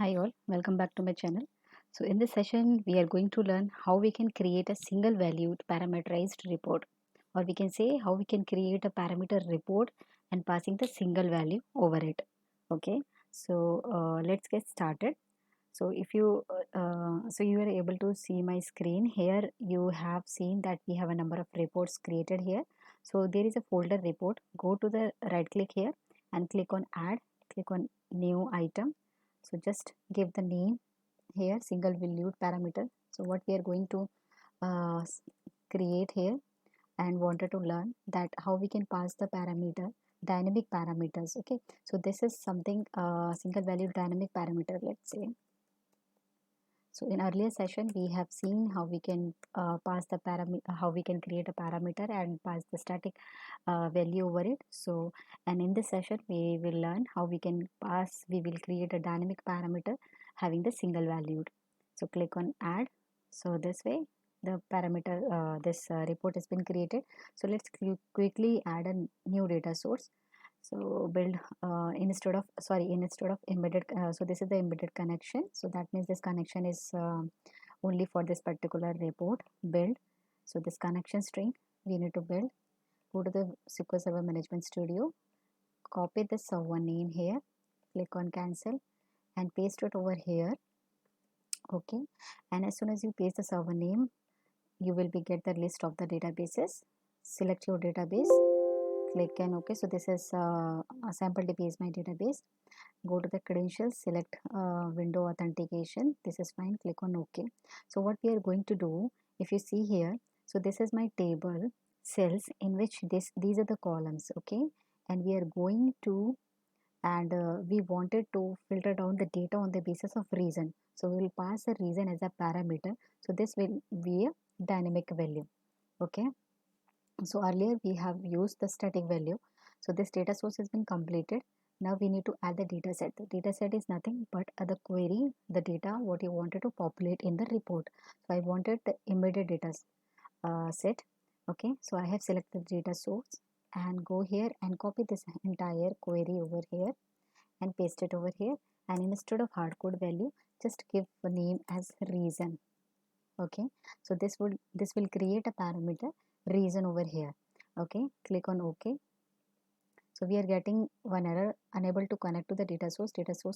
Hi all, welcome back to my channel. So in this session, we are going to learn how we can create a single valued parameterized report, or we can say how we can create a parameter report and passing the single value over it. Okay, so let's get started. So if you so you are able to see my screen here. You have seen that we have a number of reports created here. So there is a folder report. Go to the right click here and click on add. Click on new item. So just give the name here, single valued parameter. So what we are going to uh, create here and wanted to learn that how we can pass the parameter dynamic parameters. Okay, so this is something single value dynamic parameter, let's say. So in earlier session, we have seen how we can pass the parameter, how we can create a parameter and pass the static value over it. So, and in this session, we will learn how we will create a dynamic parameter having the single valued. So click on add. So this way, the parameter, this report has been created. So let's quickly add a new data source. So build instead of embedded, so this is the embedded connection. So that means this connection is only for this particular report. Build. So this connection string we need to build. Go to the SQL Server Management Studio, copy the server name here, click on cancel and paste it over here. Okay, and as soon as you paste the server name, you will be get the list of the databases. Select your database, click and OK. So this is a sample DB is my database. Go to the credentials, select window authentication. This is fine, click on OK. So what we are going to do, if you see here, so this is my table cells in which these are the columns. Okay, and we are going to and we wanted to filter down the data on the basis of reason. So we will pass a reason as a parameter. So this will be a dynamic value. Okay, so earlier we have used the static value. So this data source has been completed. Now we need to add the data set. The data set is nothing but the query, the data what you wanted to populate in the report. So I wanted the embedded data set. Okay, so I have selected the data source and go here and copy this entire query over here and paste it over here, and instead of hardcode value just give a name as reason. Okay, so this will create a parameter reason over here. Okay, click on OK. So we are getting one error, unable to connect to the data source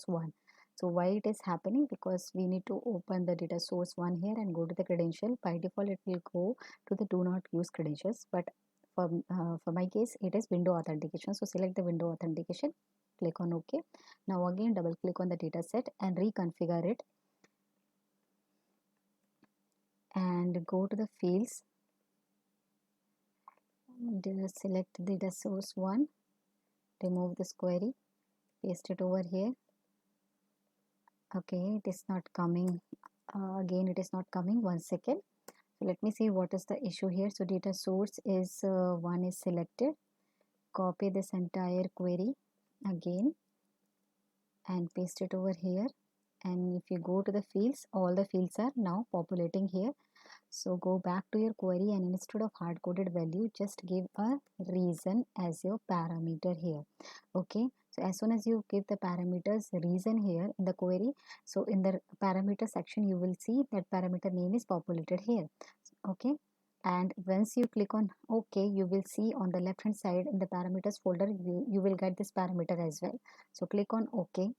1. So why it is happening? Because we need to open the data source 1 here and go to the credential. By default it will go to the do not use credentials, but for my case it is window authentication. So select the window authentication, click on OK. Now again double click on the data set and reconfigure it and go to the fields and select data source 1, remove this query, paste it over here. Okay, it is not coming. Again it is not coming. 1 second. So let me see what is the issue here. So data source is 1 is selected. Copy this entire query again and paste it over here, and if you go to the fields, all the fields are now populating here. So go back to your query and instead of hard coded value just give a reason as your parameter here. Okay, so as soon as you give the parameters reason here in the query, so in the parameter section you will see that parameter name is populated here. Okay, and once you click on OK, you will see on the left hand side in the parameters folder you will get this parameter as well. So click on OK,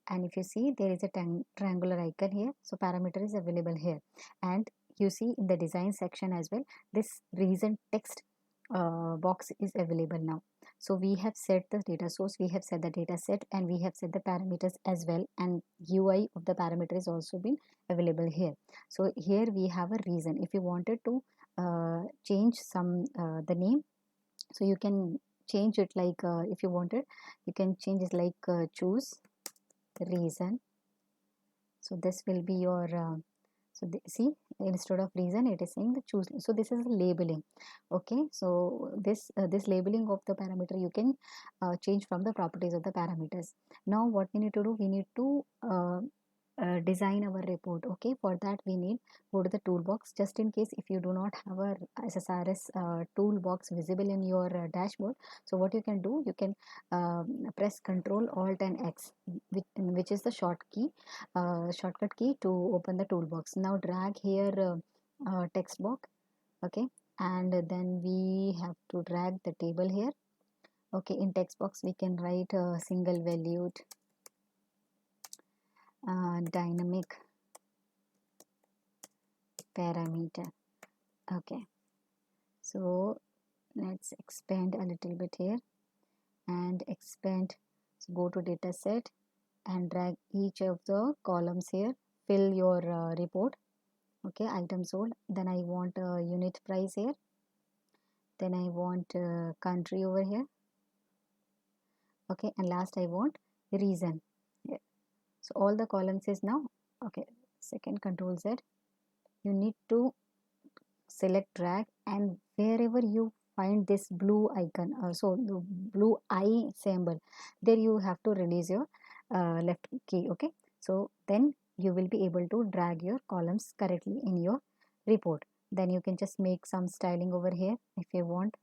and if you see there is a triangular icon here, so parameter is available here. And you see in the design section as well, this reason text box is available now. So we have set the data source, we have set the data set, and we have set the parameters as well, and UI of the parameter is also been available here. So here we have a reason. If you wanted to change some the name, so you can change it like if you wanted, you can change it like choose reason. So this will be your see, instead of reason it is saying the choose. So this is labeling. Okay, so this labeling of the parameter you can change from the properties of the parameters. Now what we need to do, we need to design our report. Okay, for that we need go to the toolbox. Just in case if you do not have a SSRS toolbox visible in your dashboard, so what you can do, you can press Control Alt and X, which is the shortcut key to open the toolbox. Now drag here text box. Okay, and then we have to drag the table here. Okay, in text box we can write a single valued dynamic parameter. Okay, so let's expand a little bit here and expand. So go to data set and drag each of the columns here, fill your report. Okay, item sold, then I want unit price here, then I want country over here. Okay, and last I want reason here. So all the columns is now okay. Second, Control Z, you need to select, drag, and wherever you find this blue icon, so the blue eye symbol, there you have to release your left key. Okay, so then you will be able to drag your columns correctly in your report. Then you can just make some styling over here if you want.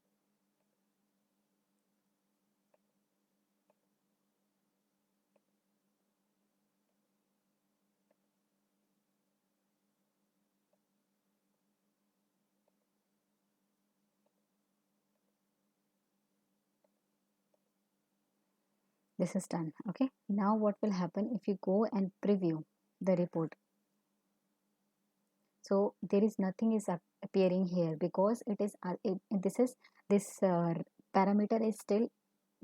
This is done. Okay, now what will happen if you go and preview the report? So there is nothing is appearing here because it is this parameter is still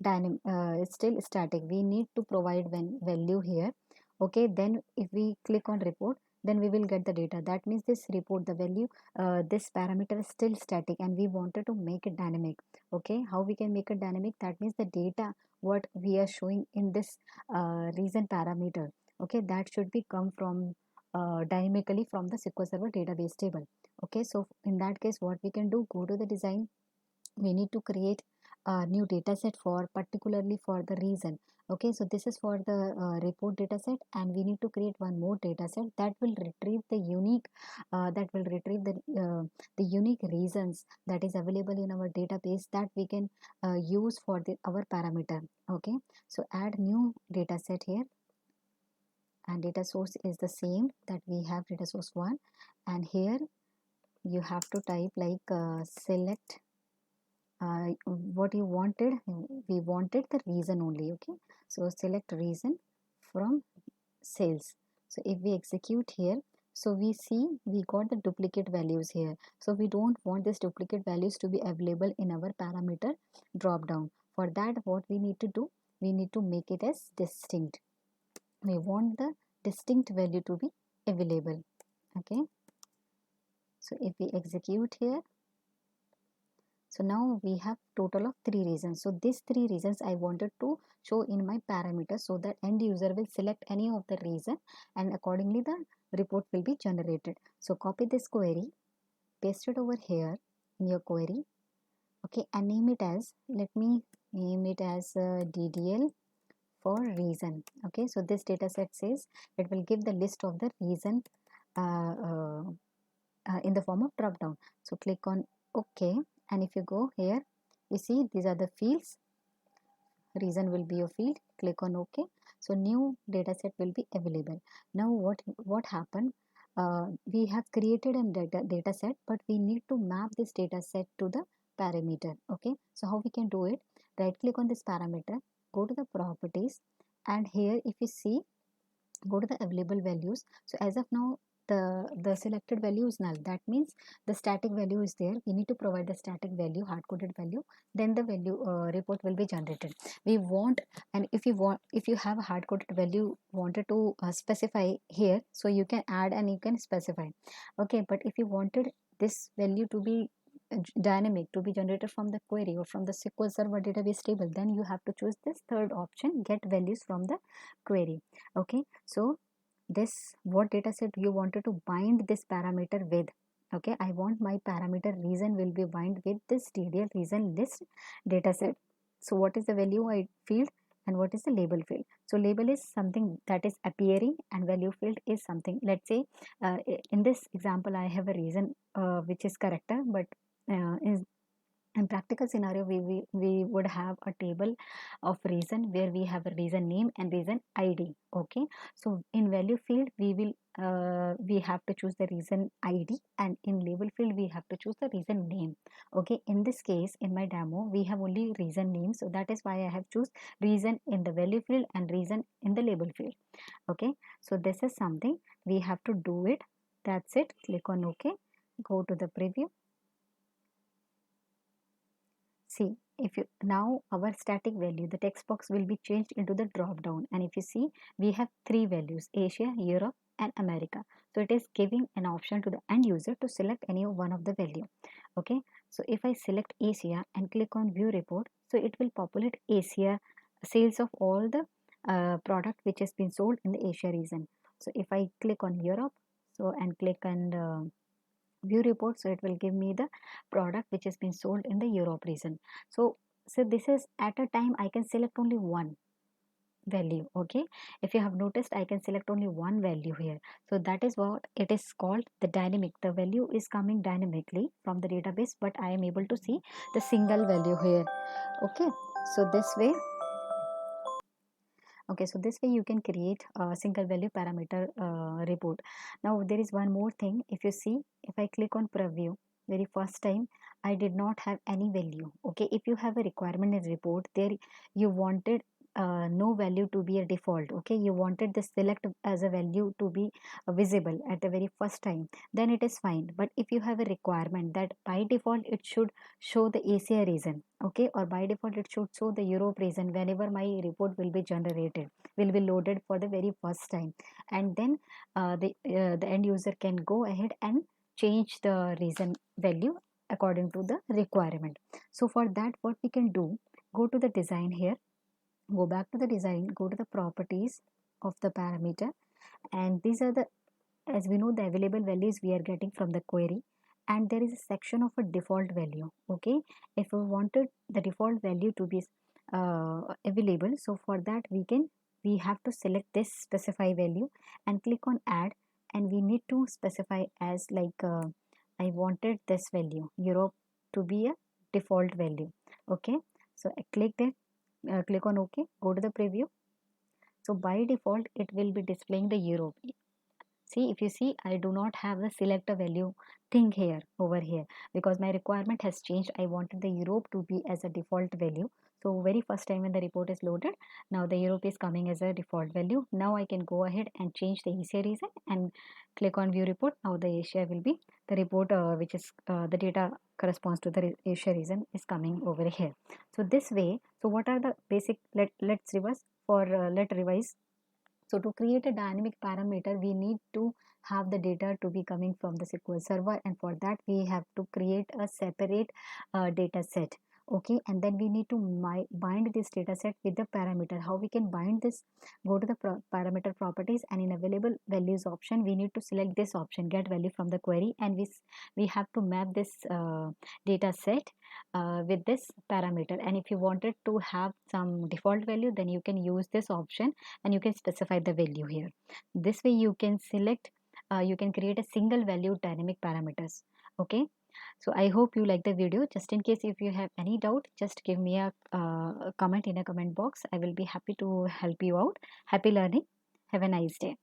dynamic, it's still static. We need to provide when value here. Okay, then if we click on report, then we will get the data. That means this report, the value, this parameter is still static and we wanted to make it dynamic. Okay, how we can make it dynamic? That means the data what we are showing in this reason parameter, okay, that should be come from dynamically from the SQL Server database table. Okay, so in that case what we can do, go to the design, we need to create a new data set for particularly for the reason. Okay, so this is for the report data set, and we need to create one more data set that will retrieve the unique the unique reasons that is available in our database that we can use for our parameter. Okay, so add new data set here, and data source is the same that we have, data source 1, and here you have to type like select what you wanted. We wanted the reason only. Okay, so select reason from sales. So if we execute here, so we see we got the duplicate values here. So we don't want this duplicate values to be available in our parameter drop down. For that what we need to do, we need to make it as distinct. We want the distinct value to be available. Okay, so if we execute here, so now we have total of 3 reasons. So these 3 reasons I wanted to show in my parameter so that end user will select any of the reason and accordingly the report will be generated. So copy this query, paste it over here in your query. Okay, and name it as, let me name it as DDL for reason. Okay, so this data set says it will give the list of the reason uh, uh, in the form of drop down. So click on OK, and if you go here, you see these are the fields. Reason will be your field. Click on OK. So new data set will be available. Now what happened? We have created a data set, but we need to map this data set to the parameter. Okay, so how we can do it? Right click on this parameter, go to the properties, and here if you see, go to the available values. So as of now the selected value is null. That means the static value is there. We need to provide the static value, hard-coded value, then the value report will be generated. We want, and if you have a hard-coded value wanted to specify here, so you can add and you can specify. Okay, but if you wanted this value to be dynamic, to be generated from the query or from the SQL Server database table, then you have to choose this third option, get values from the query. Okay, so this what data set you wanted to bind this parameter with. Okay, I want my parameter reason will be bind with this DDL reason list data set. So what is the value I field and what is the label field? So label is something that is appearing, and value field is something, let's say in this example I have a reason which is character, but in practical scenario we would have a table of reason where we have a reason name and reason id. Okay, so in value field we have to choose the reason id, and in label field we have to choose the reason name. Okay, in this case in my demo we have only reason name, so that is why I have choose reason in the value field and reason in the label field. Okay, so this is something we have to do it. That's it. Click on ok, go to the preview. See, if you now our static value, the text box will be changed into the drop down, and if you see, we have three values: Asia, Europe, and America. So it is giving an option to the end user to select any one of the value. Okay, so if I select Asia and click on view report, so it will populate Asia sales of all the product which has been sold in the Asia region. So if I click on Europe, so and click on view report, so it will give me the product which has been sold in the Europe region. So this is at a time I can select only one value. Okay, if you have noticed I can select only one value here, so that is what it is called the dynamic. The value is coming dynamically from the database, but I am able to see the single value here. Okay, so this way, okay, so this way you can create a single value parameter report. Now there is one more thing. If you see, if I click on preview, very first time I did not have any value. Okay, if you have a requirement in report, there you wanted no value to be a default. Okay, you wanted the select as a value to be visible at the very first time, then it is fine. But if you have a requirement that by default it should show the Asia region, okay, or by default it should show the Europe region whenever my report will be generated, will be loaded for the very first time, and then the end user can go ahead and change the region value according to the requirement. So for that, what we can do, go to the design here, go back to the design, go to the properties of the parameter, and these are the, as we know, the available values we are getting from the query, and there is a section of a default value. Okay, if we wanted the default value to be available, so for that we have to select this specify value and click on add, and we need to specify as like I wanted this value Europe to be a default value. Okay, so I clicked it, click on ok, go to the preview. So by default it will be displaying the Europe. See, if you see, I do not have the select a value thing here over here because my requirement has changed. I wanted the Europe to be as a default value. So very first time when the report is loaded, now the Europe is coming as a default value. Now I can go ahead and change the Asia region and click on view report. Now the Asia will be the report which is the data corresponds to the Asia region is coming over here. So this way, so what are the basic, let's reverse for let revise. So to create a dynamic parameter, we need to have the data to be coming from the SQL Server, and for that we have to create a separate data set. Okay, and then we need to bind this data set with the parameter. How we can bind this? Go to the parameter properties, and in available values option, we need to select this option, get value from the query, and we have to map this data set with this parameter. And if you wanted to have some default value, then you can use this option and you can specify the value here. This way you can select, you can create a single value dynamic parameters. Okay, so I hope you like the video. Just in case if you have any doubt, just give me a comment in a comment box. I will be happy to help you out. Happy learning. Have a nice day.